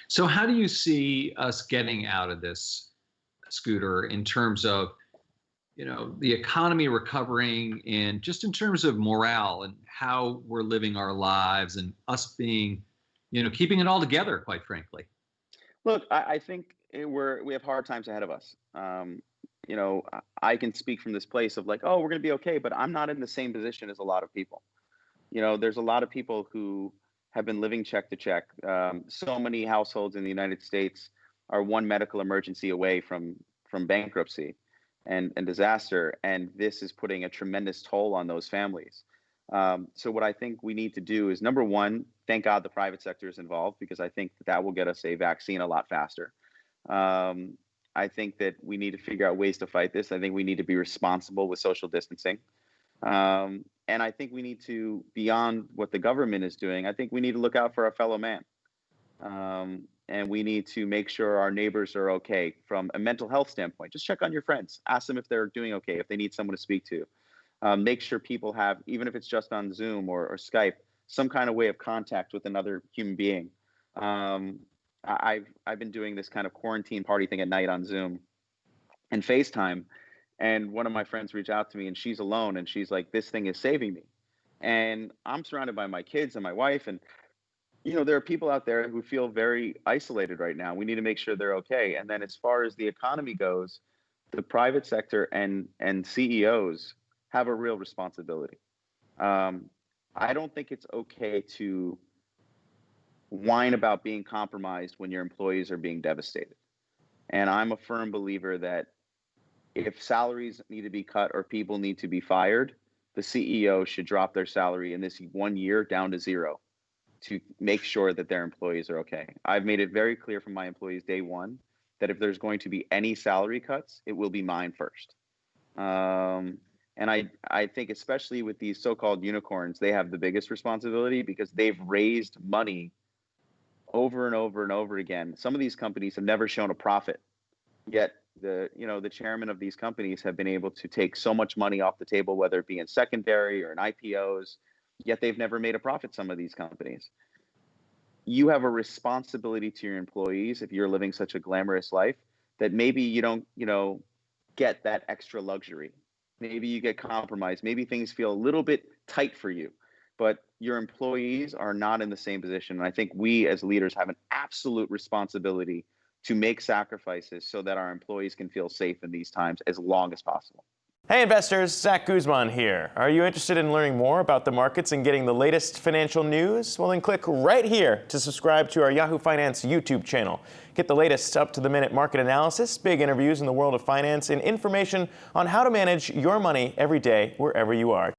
So how do you see us getting out of this, Scooter, in terms of, the economy recovering and just in terms of morale and how we're living our lives and us being, keeping it all together, quite frankly? Look, I think we have hard times ahead of us. I can speak from this place of like, oh, we're going to be okay, but I'm not in the same position as a lot of people. There's a lot of people who have been living check to check. So many households in the United States are one medical emergency away from bankruptcy and disaster, and this is putting a tremendous toll on those families. So what I think we need to do is, number one, thank God the private sector is involved, because I think that will get us a vaccine a lot faster. I think that we need to figure out ways to fight this. I think we need to be responsible with social distancing. And I think we need to, beyond what the government is doing, I think we need to look out for our fellow man. And we need to make sure our neighbors are okay from a mental health standpoint. Just check on your friends. Ask them if they're doing okay, if they need someone to speak to. Make sure people have, even if it's just on Zoom or Skype, some kind of way of contact with another human being. I've been doing this kind of quarantine party thing at night on Zoom and FaceTime. And one of my friends reached out to me, and she's alone, and she's like, "This thing is saving me." And I'm surrounded by my kids and my wife, and there are people out there who feel very isolated right now. We need to make sure they're okay. And then as far as the economy goes, the private sector and CEOs have a real responsibility. I don't think it's okay to whine about being compromised when your employees are being devastated. And I'm a firm believer that if salaries need to be cut or people need to be fired, the CEO should drop their salary in this 1 year down to zero to make sure that their employees are okay. I've made it very clear from my employees day one that if there's going to be any salary cuts, it will be mine first. And I think especially with these so-called unicorns, they have the biggest responsibility because they've raised money over and over and over again. Some of these companies have never shown a profit, yet the chairman of these companies have been able to take so much money off the table, whether it be in secondary or in IPOs, yet they've never made a profit, some of these companies. You have a responsibility to your employees if you're living such a glamorous life that maybe you don't, get that extra luxury. Maybe you get compromised. Maybe things feel a little bit tight for you, but your employees are not in the same position. And I think we as leaders have an absolute responsibility to make sacrifices so that our employees can feel safe in these times as long as possible. Hey investors, Zach Guzman here. Are you interested in learning more about the markets and getting the latest financial news? Well, then click right here to subscribe to our Yahoo Finance YouTube channel. Get the latest up-to-the-minute market analysis, big interviews in the world of finance, and information on how to manage your money every day wherever you are.